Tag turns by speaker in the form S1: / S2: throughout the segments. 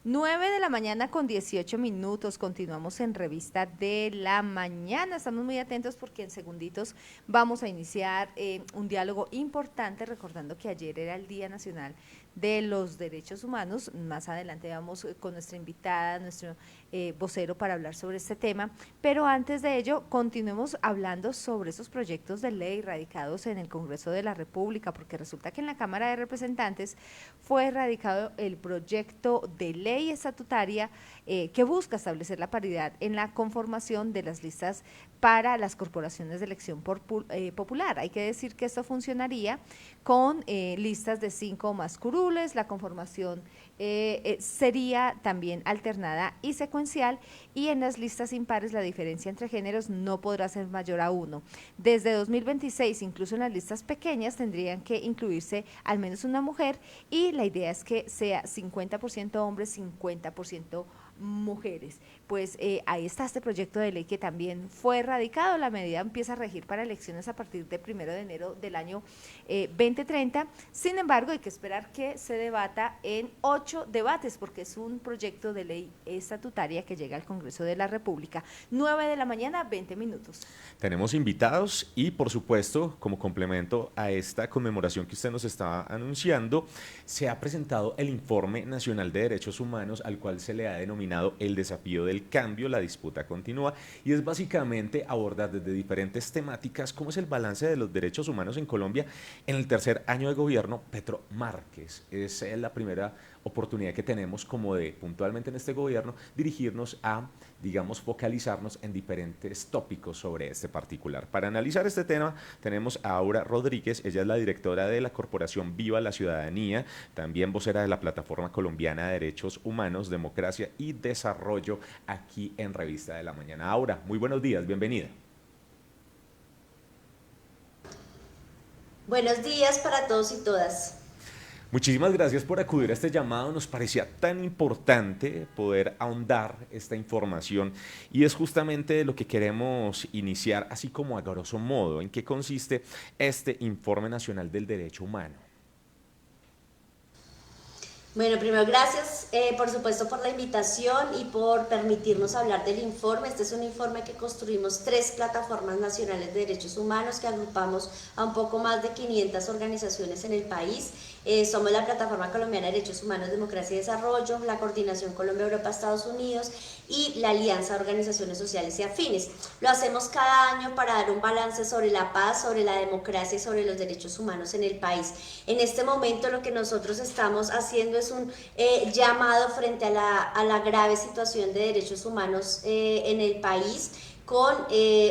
S1: 9 de la mañana con 18 minutos, continuamos en Revista de la Mañana, estamos muy atentos porque en segunditos vamos a iniciar un diálogo importante, recordando que ayer era el Día Nacional de los Derechos Humanos. Más adelante vamos con nuestra invitada, nuestro vocero, para hablar sobre este tema, pero antes de ello continuemos hablando sobre esos proyectos de ley radicados en el Congreso de la República, porque resulta que en la Cámara de Representantes fue radicado el proyecto de ley estatutaria que busca establecer la paridad en la conformación de las listas para las corporaciones de elección popular. Hay que decir que esto funcionaría con listas de 5 o más curules. La conformación sería también alternada y secuencial, y en las listas impares la diferencia entre géneros no podrá ser mayor a 1. Desde 2026, incluso en las listas pequeñas, tendrían que incluirse al menos una mujer, y la idea es que sea 50% hombres, 50% mujeres. Pues ahí está este proyecto de ley que también fue radicado. La medida empieza a regir para elecciones a partir del 1 de enero del año 2030. Sin embargo, hay que esperar que se debata en 8 debates, porque es un proyecto de ley estatutaria que llega al Congreso de la República. 9 de la mañana, 20 minutos.
S2: Tenemos invitados y, por supuesto, como complemento a esta conmemoración que usted nos está anunciando, se ha presentado el Informe Nacional de Derechos Humanos, al cual se le ha denominado el desafío del cambio, la disputa continúa, y es básicamente abordar desde diferentes temáticas cómo es el balance de los derechos humanos en Colombia en el tercer año de gobierno Petro Márquez. Es la primera oportunidad que tenemos como de, puntualmente en este gobierno, dirigirnos a, digamos, focalizarnos en diferentes tópicos sobre este particular. Para analizar este tema tenemos a Aura Rodríguez. Ella es la directora de la Corporación Viva la Ciudadanía, también vocera de la Plataforma Colombiana de Derechos Humanos, Democracia y Desarrollo, aquí en Revista de la Mañana. Aura, muy buenos días, bienvenida.
S3: Buenos días para todos y todas.
S2: Muchísimas gracias por acudir a este llamado. Nos parecía tan importante poder ahondar esta información, y es justamente de lo que queremos iniciar, así como a grosso modo, en qué consiste este Informe Nacional del Derecho Humano.
S3: Bueno, primero gracias por supuesto por la invitación y por permitirnos hablar del informe. Este es un informe que construimos 3 plataformas nacionales de derechos humanos que agrupamos a un poco más de 500 organizaciones en el país. Somos la Plataforma Colombiana de Derechos Humanos, Democracia y Desarrollo, la Coordinación Colombia-Europa-Estados Unidos y la Alianza de Organizaciones Sociales y Afines. Lo hacemos cada año para dar un balance sobre la paz, sobre la democracia y sobre los derechos humanos en el país. En este momento lo que nosotros estamos haciendo es un llamado frente a la grave situación de derechos humanos en el país, con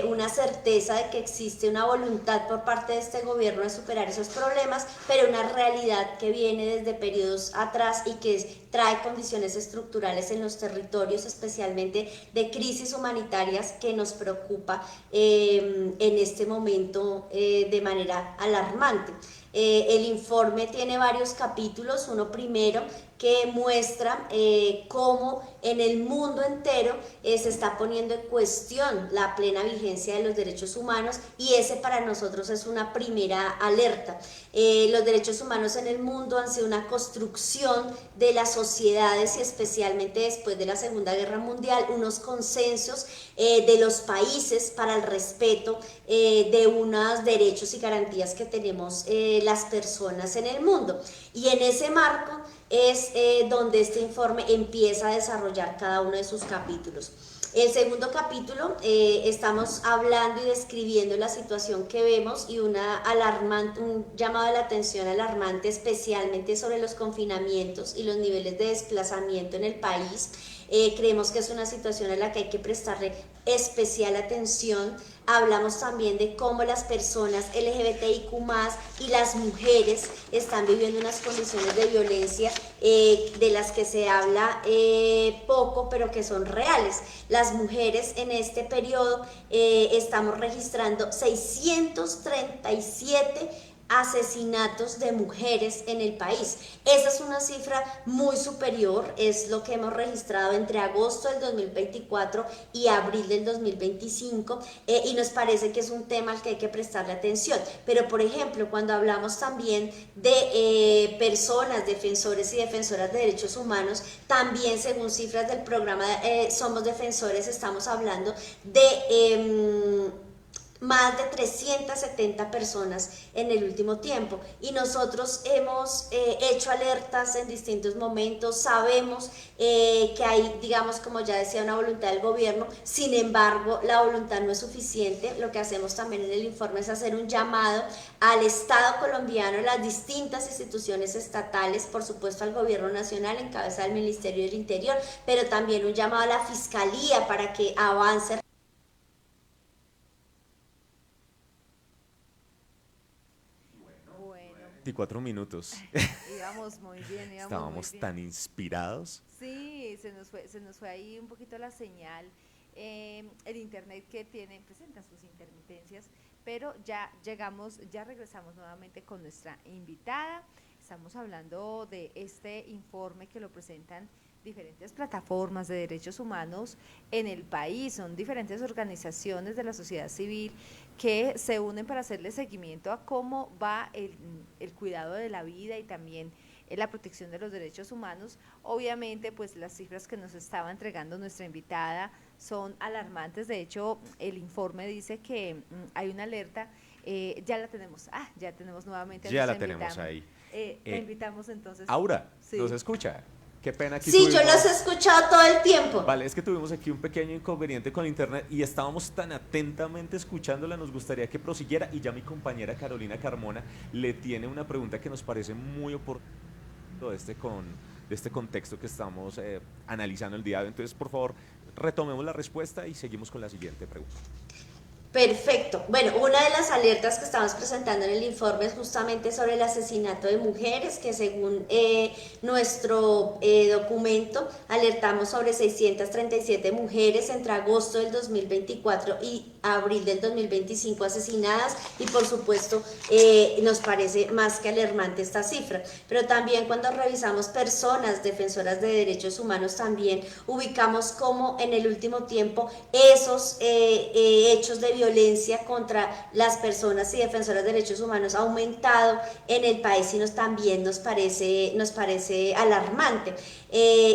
S3: una certeza de que existe una voluntad por parte de este gobierno de superar esos problemas, pero una realidad que viene desde periodos atrás y que trae condiciones estructurales en los territorios, especialmente de crisis humanitarias, que nos preocupa en este momento de manera alarmante. El informe tiene varios capítulos. Uno primero que muestra cómo en el mundo entero se está poniendo en cuestión la plena vigencia de los derechos humanos, y ese para nosotros es una primera alerta. Los derechos humanos en el mundo han sido una construcción de las sociedades, y especialmente después de la Segunda Guerra Mundial, unos consensos de los países para el respeto de unos derechos y garantías que tenemos las personas en el mundo. Y en ese marco es donde este informe empieza a desarrollar cada uno de sus capítulos. El segundo capítulo estamos hablando y describiendo la situación que vemos, y un llamado de la atención alarmante, especialmente sobre los confinamientos y los niveles de desplazamiento en el país. Creemos que es una situación a la que hay que prestarle especial atención. Hablamos también de cómo las personas LGBTIQ+ y las mujeres están viviendo unas condiciones de violencia de las que se habla poco, pero que son reales. Las mujeres en este periodo estamos registrando 637 asesinatos de mujeres en el país. Esa es una cifra muy superior, es lo que hemos registrado entre agosto del 2024 y abril del 2025, y nos parece que es un tema al que hay que prestarle atención. Pero, por ejemplo, cuando hablamos también de personas, defensores y defensoras de derechos humanos, también según cifras del programa Somos Defensores, estamos hablando de más de 370 personas en el último tiempo, y nosotros hemos hecho alertas en distintos momentos. Sabemos que hay, digamos, como ya decía, una voluntad del gobierno. Sin embargo, la voluntad no es suficiente. Lo que hacemos también en el informe es hacer un llamado al Estado colombiano, a las distintas instituciones estatales, por supuesto al gobierno nacional en cabeza del Ministerio del Interior, pero también un llamado a la Fiscalía para que avance.
S2: 24 minutos.
S1: Íbamos muy bien,
S2: Estábamos
S1: muy bien.
S2: tan inspirados.
S1: Sí, se nos fue ahí un poquito la señal. El internet que tiene, presenta sus intermitencias, pero ya llegamos, ya regresamos nuevamente con nuestra invitada. Estamos hablando de este informe que lo presentan diferentes plataformas de derechos humanos en el país. Son diferentes organizaciones de la sociedad civil que se unen para hacerle seguimiento a cómo va el cuidado de la vida y también la protección de los derechos humanos. Obviamente, pues las cifras que nos estaba entregando nuestra invitada son alarmantes. De hecho, el informe dice que hay una alerta. Ya la tenemos, ya tenemos nuevamente.
S2: Ya la tenemos ahí.
S1: La invitamos entonces.
S2: Aura,
S1: sí.
S2: ¿Nos escucha? Qué pena aquí.
S3: Sí, yo los he escuchado todo el tiempo.
S2: Vale, es que tuvimos aquí un pequeño inconveniente con internet y estábamos tan atentamente escuchándola, nos gustaría que prosiguiera, y ya mi compañera Carolina Carmona le tiene una pregunta que nos parece muy oportuna de este contexto que estamos analizando el día de hoy. Entonces, por favor, retomemos la respuesta y seguimos con la siguiente pregunta.
S3: Perfecto. Bueno, una de las alertas que estamos presentando en el informe es justamente sobre el asesinato de mujeres, que según nuestro documento alertamos sobre 637 mujeres entre agosto del 2024 y abril del 2025 asesinadas, y por supuesto nos parece más que alarmante esta cifra. Pero también cuando revisamos personas defensoras de derechos humanos, también ubicamos como en el último tiempo esos hechos de violencia contra las personas y defensoras de derechos humanos ha aumentado en el país, y también nos parece alarmante.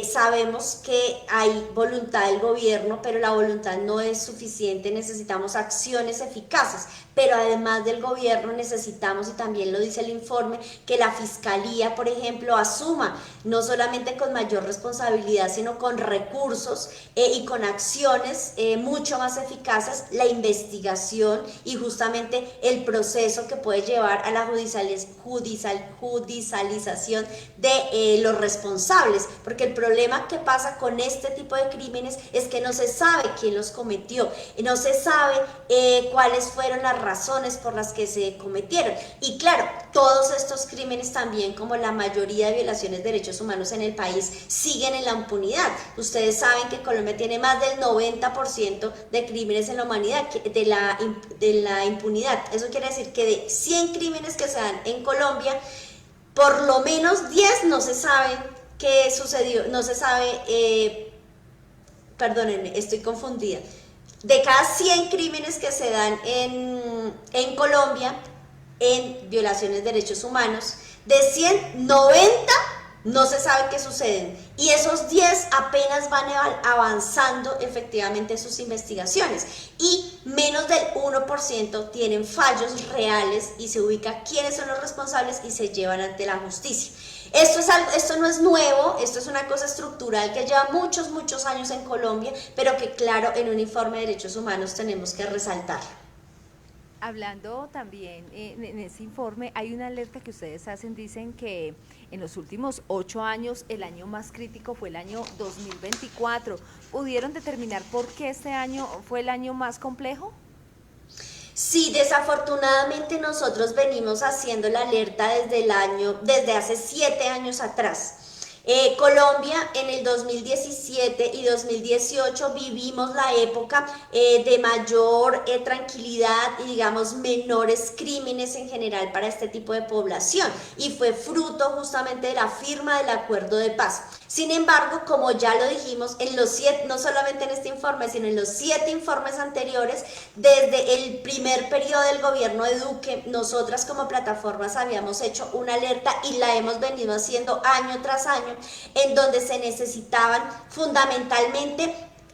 S3: Sabemos que hay voluntad del gobierno, pero la voluntad no es suficiente. Necesitamos acciones eficaces, pero además del gobierno necesitamos, y también lo dice el informe, que la Fiscalía, por ejemplo, asuma no solamente con mayor responsabilidad, sino con recursos y con acciones mucho más eficaces la investigación y justamente el proceso que puede llevar a la judicialización de los responsables, porque el problema que pasa con este tipo de crímenes es que no se sabe quién los cometió, no se sabe cuáles fueron las razones por las que se cometieron. Y claro, todos estos crímenes también, como la mayoría de violaciones de derechos humanos en el país, siguen en la impunidad. Ustedes saben que Colombia tiene más del 90% de crímenes en la humanidad, de la impunidad. Eso quiere decir que de 100 crímenes que se dan en Colombia, por lo menos 10 no se sabe qué sucedió, no se sabe, perdónenme, estoy confundida. De cada 100 crímenes que se dan en Colombia en violaciones de derechos humanos, de 100, 90 no se sabe qué suceden, y esos 10 apenas van avanzando efectivamente sus investigaciones, y menos del 1% tienen fallos reales y se ubica quiénes son los responsables y se llevan ante la justicia. Esto no es nuevo, esto es una cosa estructural que lleva muchos años en Colombia, pero que claro, en un informe de derechos humanos tenemos que resaltar.
S1: Hablando también en ese informe, hay una alerta que ustedes hacen, dicen que en los últimos 8 años el año más crítico fue el año 2024. ¿Pudieron determinar por qué este año fue el año más complejo?
S3: Sí, desafortunadamente nosotros venimos haciendo la alerta desde hace 7 años atrás. Colombia en el 2017 y 2018 vivimos la época de mayor tranquilidad y digamos menores crímenes en general para este tipo de población, y fue fruto justamente de la firma del acuerdo de paz. Sin embargo, como ya lo dijimos, en los 7, no solamente en este informe, sino en los 7 informes anteriores, desde el primer periodo del gobierno de Duque, nosotras como plataformas habíamos hecho una alerta y la hemos venido haciendo año tras año, en donde se necesitaban fundamentalmente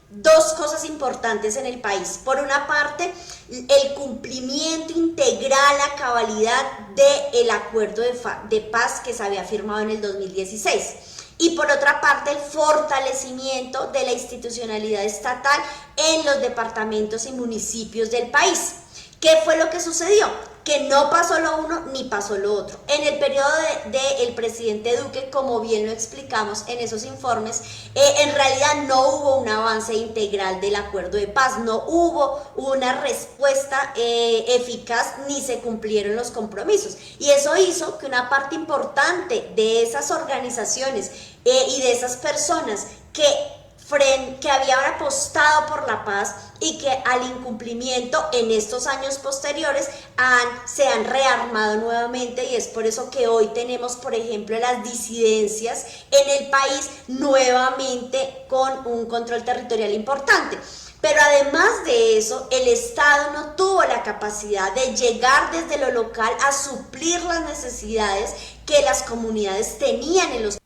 S3: dos cosas importantes en el país. Por una parte, el cumplimiento integral a cabalidad del acuerdo de paz que se había firmado en el 2016. Y por otra parte, el fortalecimiento de la institucionalidad estatal en los departamentos y municipios del país. ¿Qué fue lo que sucedió? Que no pasó lo uno ni pasó lo otro. En el periodo del presidente Duque, como bien lo explicamos en esos informes, en realidad no hubo un avance integral del acuerdo de paz, no hubo una respuesta eficaz ni se cumplieron los compromisos. Y eso hizo que una parte importante de esas organizaciones y de esas personas que habían apostado por la paz y que al incumplimiento en estos años posteriores se han rearmado nuevamente, y es por eso que hoy tenemos, por ejemplo, las disidencias en el país nuevamente con un control territorial importante. Pero además de eso, el Estado no tuvo la capacidad de llegar desde lo local a suplir las necesidades que las comunidades tenían en los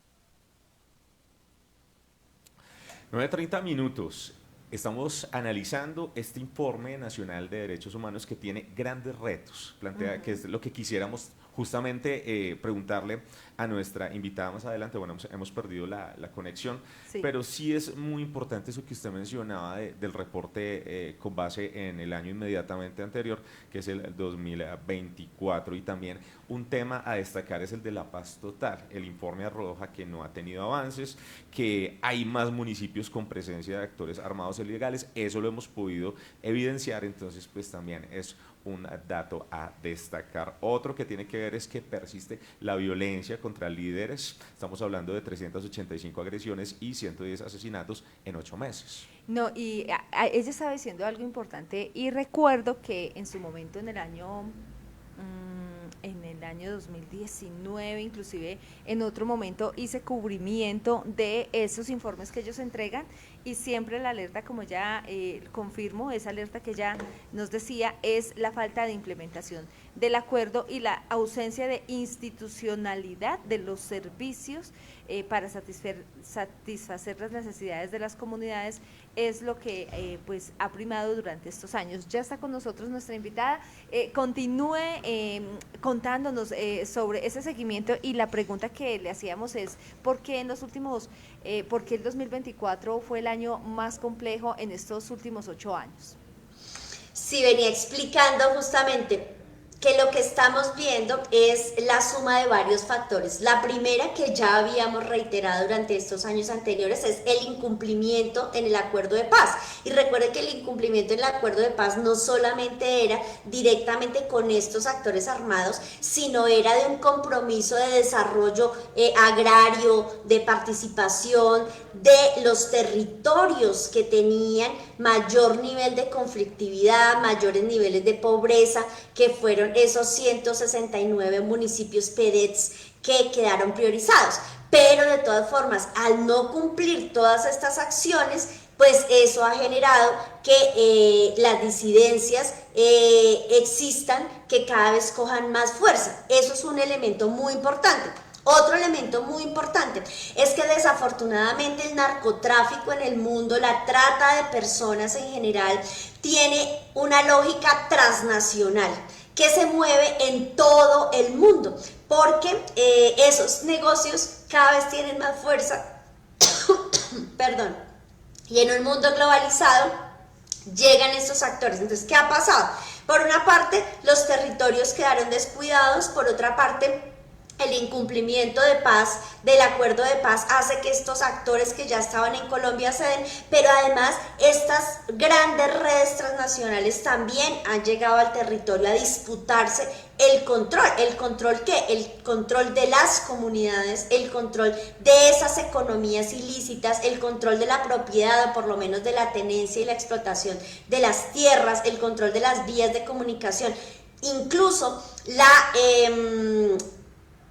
S2: 9:30 minutos. Estamos analizando este informe nacional de derechos humanos que tiene grandes retos. Plantea que es lo que quisiéramos justamente preguntarle a nuestra invitada más adelante. Bueno, hemos perdido la conexión, sí, pero sí es muy importante eso que usted mencionaba del reporte con base en el año inmediatamente anterior, que es el 2024, y también un tema a destacar es el de la paz total. El informe arroja que no ha tenido avances, que hay más municipios con presencia de actores armados ilegales, eso lo hemos podido evidenciar, entonces pues también es un dato a destacar. Otro que tiene que ver es que persiste la violencia contra líderes. Estamos hablando de 385 agresiones y 110 asesinatos en 8 meses.
S1: No, y ella estaba diciendo algo importante, y recuerdo que en su momento en el año 2019, inclusive en otro momento hice cubrimiento de esos informes que ellos entregan, y siempre la alerta, como ya confirmo, esa alerta que ya nos decía, es la falta de implementación del acuerdo y la ausencia de institucionalidad de los servicios para satisfacer las necesidades de las comunidades, es lo que pues ha primado durante estos años. Ya está con nosotros nuestra invitada, continúe contándonos sobre ese seguimiento, y la pregunta que le hacíamos es ¿por qué el 2024 fue el año más complejo en estos últimos 8 años?
S3: Sí, venía explicando justamente que lo que estamos viendo es la suma de varios factores. La primera, que ya habíamos reiterado durante estos años anteriores, es el incumplimiento en el acuerdo de paz. Y recuerde que el incumplimiento en el acuerdo de paz no solamente era directamente con estos actores armados, sino era de un compromiso de desarrollo agrario, de participación de los territorios que tenían mayor nivel de conflictividad, mayores niveles de pobreza, que fueron esos 169 municipios PEDETs que quedaron priorizados. Pero de todas formas, al no cumplir todas estas acciones, pues eso ha generado que las disidencias existan, que cada vez cojan más fuerza. Eso es un elemento muy importante. Otro elemento muy importante es que desafortunadamente el narcotráfico en el mundo, la trata de personas en general, tiene una lógica transnacional que se mueve en todo el mundo, porque esos negocios cada vez tienen más fuerza, perdón, y en un mundo globalizado llegan estos actores. Entonces, ¿qué ha pasado? Por una parte, los territorios quedaron descuidados, por otra parte, El incumplimiento de paz, del acuerdo de paz, hace que estos actores que ya estaban en Colombia ceden, pero además estas grandes redes transnacionales también han llegado al territorio a disputarse el control. ¿El control qué? El control de las comunidades, el control de esas economías ilícitas, el control de la propiedad, o por lo menos de la tenencia y la explotación de las tierras, el control de las vías de comunicación, incluso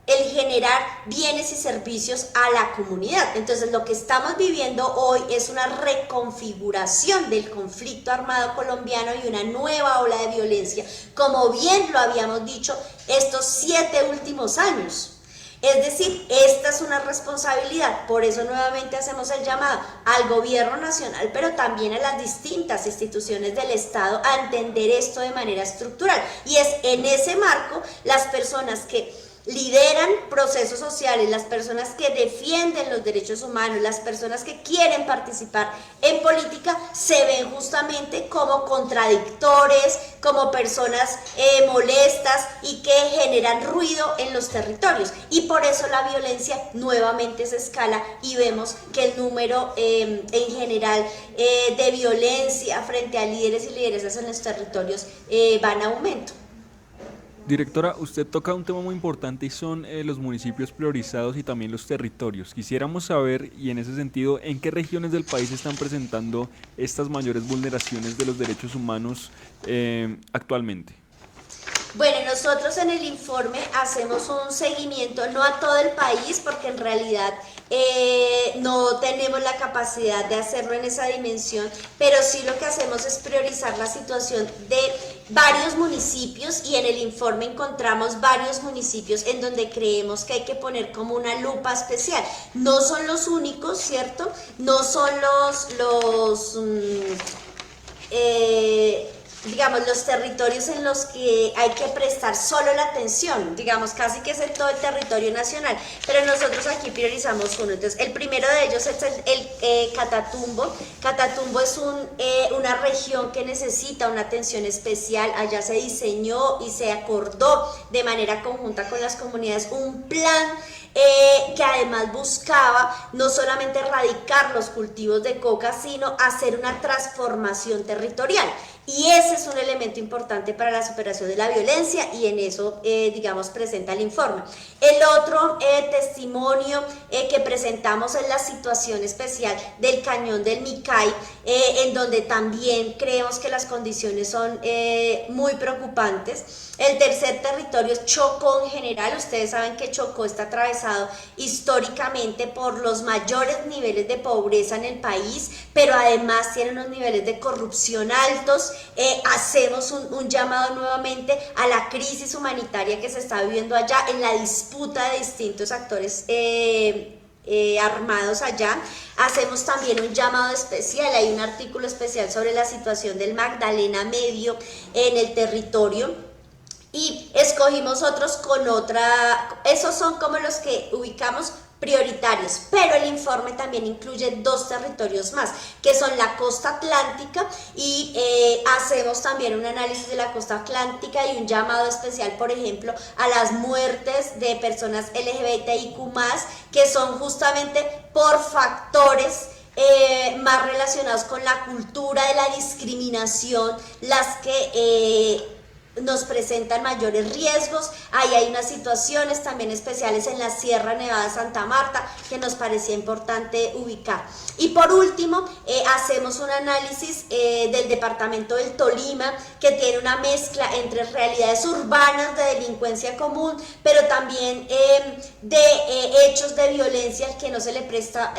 S3: el generar bienes y servicios a la comunidad. Entonces lo que estamos viviendo hoy es una reconfiguración del conflicto armado colombiano y una nueva ola de violencia, como bien lo habíamos dicho estos 7 últimos años. Es decir, esta es una responsabilidad, por eso nuevamente hacemos el llamado al gobierno nacional, pero también a las distintas instituciones del Estado a entender esto de manera estructural. Y es en ese marco las personas que lideran procesos sociales, las personas que defienden los derechos humanos, las personas que quieren participar en política, se ven justamente como contradictores, como personas molestas y que generan ruido en los territorios. Y por eso la violencia nuevamente se escala y vemos que el número en general de violencia frente a líderes y lideresas en los territorios va en aumento.
S4: Directora, usted toca un tema muy importante y son los municipios priorizados y también los territorios. Quisiéramos saber, y en ese sentido, ¿en qué regiones del país se están presentando estas mayores vulneraciones de los derechos humanos actualmente?
S3: Bueno, nosotros en el informe hacemos un seguimiento, no a todo el país, porque en realidad no tenemos la capacidad de hacerlo en esa dimensión, pero sí lo que hacemos es priorizar la situación de varios municipios, y en el informe encontramos varios municipios en donde creemos que hay que poner como una lupa especial. No son los únicos, ¿cierto? No son digamos, los territorios en los que hay que prestar solo la atención, digamos, casi que es en todo el territorio nacional, pero nosotros aquí priorizamos uno. Entonces, el primero de ellos es el Catatumbo. Catatumbo es una región que necesita una atención especial. Allá se diseñó y se acordó de manera conjunta con las comunidades un plan que además buscaba no solamente erradicar los cultivos de coca, sino hacer una transformación territorial. Y ese es un elemento importante para la superación de la violencia, y en eso, digamos, presenta el informe. El otro testimonio que presentamos es la situación especial del Cañón del Micay, en donde también creemos que las condiciones son muy preocupantes. El tercer territorio es Chocó en general. Ustedes saben que Chocó está atravesado históricamente por los mayores niveles de pobreza en el país, pero además tiene unos niveles de corrupción altos. Hacemos un llamado nuevamente a la crisis humanitaria que se está viviendo allá, en la disputa de distintos actores armados allá. Hacemos también un llamado especial, hay un artículo especial sobre la situación del Magdalena Medio en el territorio. Y escogimos otros con esos son como los que ubicamos prioritarios, pero el informe también incluye 2 territorios más, que son la costa atlántica, y hacemos también un análisis de la costa atlántica y un llamado especial, por ejemplo, a las muertes de personas LGBTIQ+, que son justamente por factores más relacionados con la cultura de la discriminación, las que nos presentan mayores riesgos. Ahí hay unas situaciones también especiales en la Sierra Nevada de Santa Marta que nos parecía importante ubicar. Y por último, hacemos un análisis del departamento del Tolima, que tiene una mezcla entre realidades urbanas de delincuencia común, pero también de hechos de violencia al que no se le presta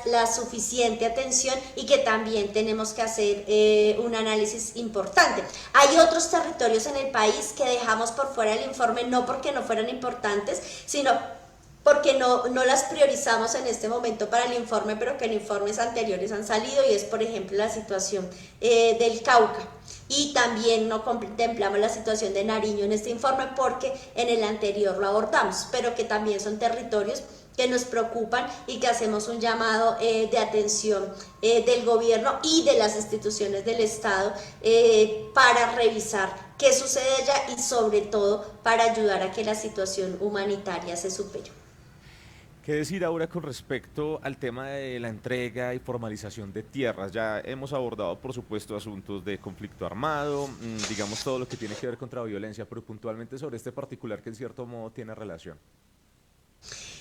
S3: la suficiente atención, y que también tenemos que hacer un análisis importante. Hay otros territorios en el país que dejamos por fuera del informe, no porque no fueran importantes, sino porque no las priorizamos en este momento para el informe, pero que en informes anteriores han salido, y es por ejemplo la situación del Cauca. Y también no contemplamos la situación de Nariño en este informe porque en el anterior lo abordamos, pero que también son territorios que nos preocupan y que hacemos un llamado de atención del gobierno y de las instituciones del Estado para revisar qué sucede allá y sobre todo para ayudar a que la situación humanitaria se supere.
S2: ¿Qué decir ahora con respecto al tema de la entrega y formalización de tierras? Ya hemos abordado, por supuesto, asuntos de conflicto armado, digamos todo lo que tiene que ver contra la violencia, pero puntualmente sobre este particular que en cierto modo tiene relación.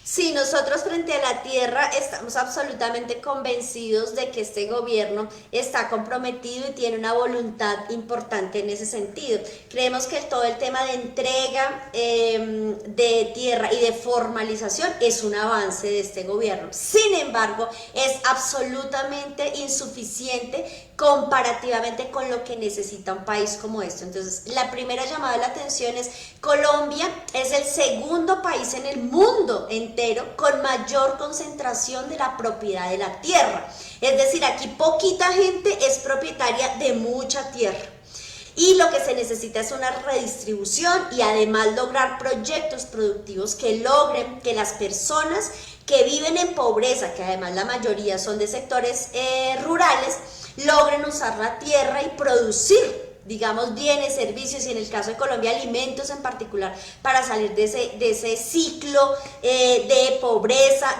S3: Sí, nosotros frente a la tierra estamos absolutamente convencidos de que este gobierno está comprometido y tiene una voluntad importante en ese sentido. Creemos que todo el tema de entrega de tierra y de formalización es un avance de este gobierno. Sin embargo, es absolutamente insuficiente comparativamente con lo que necesita un país como este. Entonces, la primera llamada de la atención es: Colombia es el segundo país en el mundo entero con mayor concentración de la propiedad de la tierra. Es decir, aquí poquita gente es propietaria de mucha tierra. Y lo que se necesita es una redistribución y además lograr proyectos productivos que logren que las personas que viven en pobreza, que además la mayoría son de sectores rurales, logren usar la tierra y producir, digamos, bienes, servicios y en el caso de Colombia alimentos en particular, para salir de ese ciclo de pobreza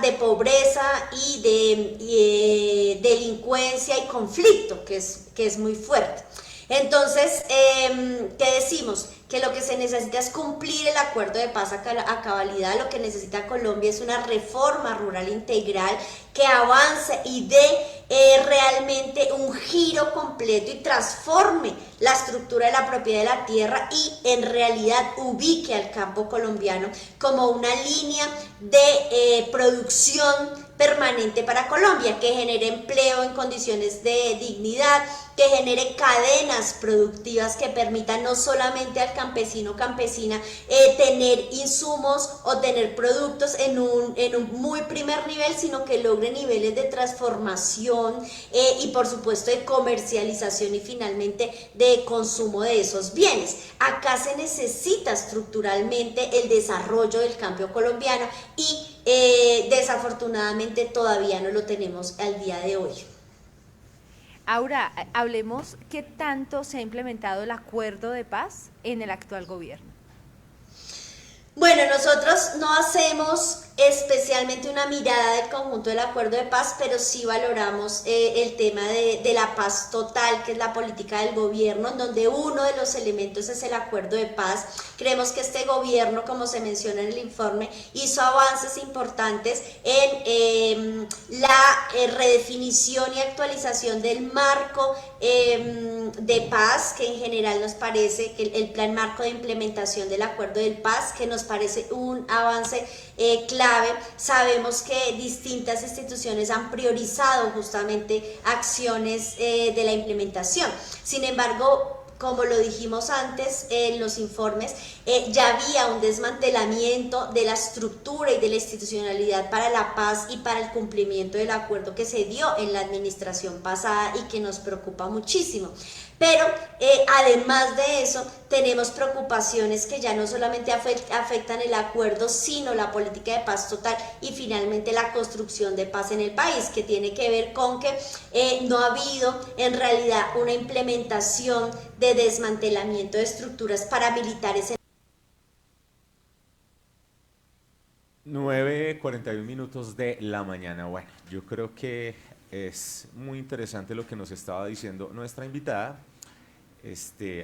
S3: y de delincuencia y conflicto que es muy fuerte. Entonces, ¿qué decimos? Que lo que se necesita es cumplir el acuerdo de paz a cabalidad. Lo que necesita Colombia es una reforma rural integral que avance y dé realmente un giro completo y transforme la estructura de la propiedad de la tierra y en realidad ubique al campo colombiano como una línea de producción permanente para Colombia, que genere empleo en condiciones de dignidad, que genere cadenas productivas que permitan no solamente al campesino o campesina tener insumos o tener productos en un muy primer nivel, sino que logre niveles de transformación y por supuesto de comercialización y finalmente de consumo de esos bienes. Acá se necesita estructuralmente el desarrollo del campo colombiano y desafortunadamente todavía no lo tenemos al día de hoy.
S1: Ahora, hablemos qué tanto se ha implementado el acuerdo de paz en el actual gobierno.
S3: Bueno, nosotros no hacemos especialmente una mirada del conjunto del acuerdo de paz, pero sí valoramos el tema de la paz total, que es la política del gobierno, en donde uno de los elementos es el acuerdo de paz. Creemos que este gobierno, como se menciona en el informe, hizo avances importantes en la redefinición y actualización del marco de paz, que en general nos parece que el plan marco de implementación del acuerdo de paz, que nos parece un avance clave. Sabemos que distintas instituciones han priorizado justamente acciones de la implementación. Sin embargo, como lo dijimos antes en los informes, ya había un desmantelamiento de la estructura y de la institucionalidad para la paz y para el cumplimiento del acuerdo que se dio en la administración pasada y que nos preocupa muchísimo. Pero además de eso, tenemos preocupaciones que ya no solamente afectan el acuerdo, sino la política de paz total y finalmente la construcción de paz en el país, que tiene que ver con que no ha habido en realidad una implementación de desmantelamiento de estructuras paramilitares.
S2: 9:41 de la mañana. Bueno, yo creo que es muy interesante lo que nos estaba diciendo nuestra invitada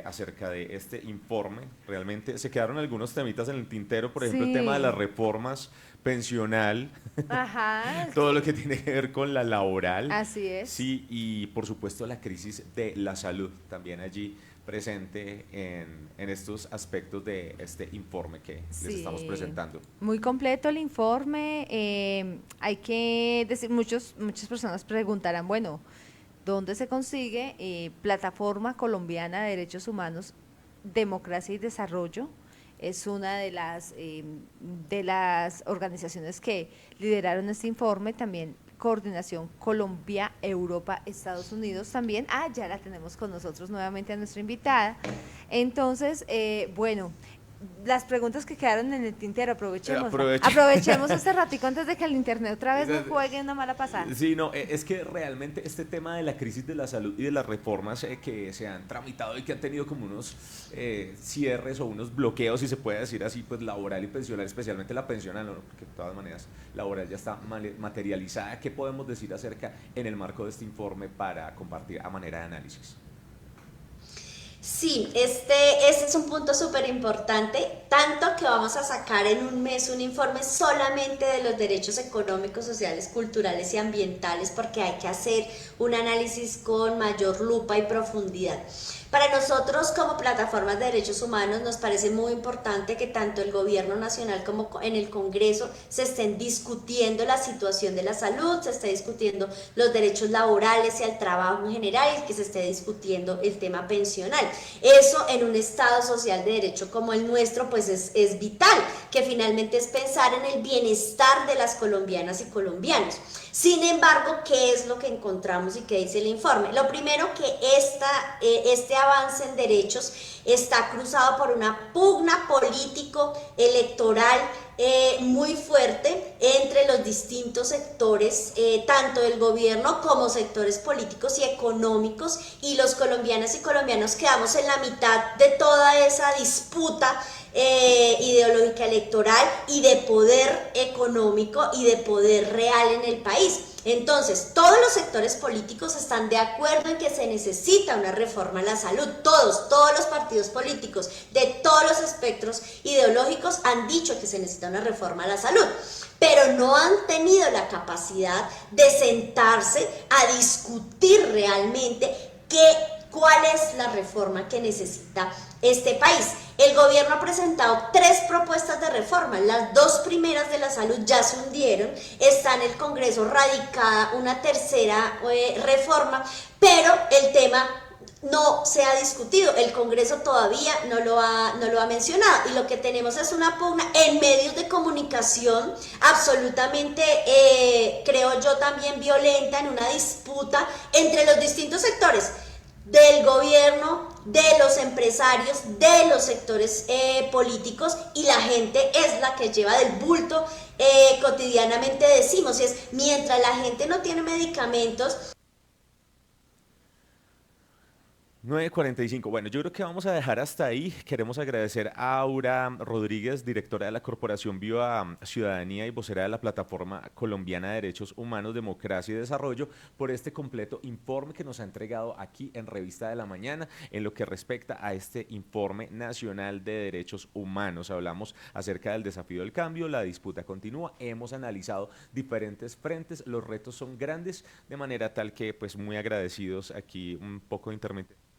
S2: acerca de este informe. Realmente se quedaron algunos temitas en el tintero, por ejemplo, el tema de las reformas pensional,
S1: Ajá.
S2: todo lo que tiene que ver con la laboral.
S1: Así es.
S2: Sí, y por supuesto la crisis de la salud también allí presente en estos aspectos de este informe que les estamos presentando.
S1: Muy completo el informe. Hay que decir, muchas personas preguntarán, bueno, ¿dónde se consigue? Plataforma Colombiana de Derechos Humanos, Democracia y Desarrollo. Es una de las organizaciones que lideraron este informe, también Coordinación Colombia, Europa, Estados Unidos también. Ya la tenemos con nosotros nuevamente a nuestra invitada. Entonces, bueno, las preguntas que quedaron en el tintero, aprovechemos.
S2: Aproveche.
S1: Aprovechemos este ratico antes de que el internet otra vez nos juegue una mala pasada.
S2: Sí, no, es que realmente este tema de la crisis de la salud y de las reformas que se han tramitado y que han tenido como unos cierres o unos bloqueos, si se puede decir así, pues laboral y pensional, especialmente la pensional, ¿no? Porque de todas maneras laboral ya está materializada. ¿Qué podemos decir acerca en el marco de este informe para compartir a manera de análisis?
S3: Sí, este es un punto súper importante, tanto que vamos a sacar en un mes un informe solamente de los derechos económicos, sociales, culturales y ambientales, porque hay que hacer un análisis con mayor lupa y profundidad. Para nosotros como plataformas de derechos humanos nos parece muy importante que tanto el gobierno nacional como en el Congreso se estén discutiendo la situación de la salud, se esté discutiendo los derechos laborales y al trabajo en general y que se esté discutiendo el tema pensional. Eso en un Estado social de derecho como el nuestro pues es vital, que finalmente es pensar en el bienestar de las colombianas y colombianos. Sin embargo, ¿qué es lo que encontramos y qué dice el informe? Lo primero que este avance en derechos está cruzado por una pugna político-electoral muy fuerte entre los distintos sectores, tanto del gobierno como sectores políticos y económicos, y los colombianas y colombianos quedamos en la mitad de toda esa disputa ideológica electoral y de poder económico y de poder real en el país. Entonces, todos los sectores políticos están de acuerdo en que se necesita una reforma a la salud. Todos los partidos políticos de todos los espectros ideológicos han dicho que se necesita una reforma a la salud, pero no han tenido la capacidad de sentarse a discutir realmente cuál es la reforma que necesita este país. El gobierno ha presentado 3 propuestas de reforma, las 2 primeras de la salud ya se hundieron, está en el Congreso radicada una tercera reforma, pero el tema no se ha discutido, el Congreso todavía no lo ha mencionado, y lo que tenemos es una pugna en medios de comunicación absolutamente, creo yo, también violenta, en una disputa entre los distintos sectores del gobierno, de los empresarios, de los sectores políticos, y la gente es la que lleva del bulto, cotidianamente decimos, y es mientras la gente no tiene medicamentos.
S2: 9:45. Bueno, yo creo que vamos a dejar hasta ahí. Queremos agradecer a Aura Rodríguez, directora de la Corporación Viva Ciudadanía y vocera de la Plataforma Colombiana de Derechos Humanos, Democracia y Desarrollo, por este completo informe que nos ha entregado aquí en Revista de la Mañana en lo que respecta a este informe nacional de derechos humanos. Hablamos acerca del desafío del cambio, la disputa continúa, hemos analizado diferentes frentes, los retos son grandes, de manera tal que pues muy agradecidos aquí un poco de intermediación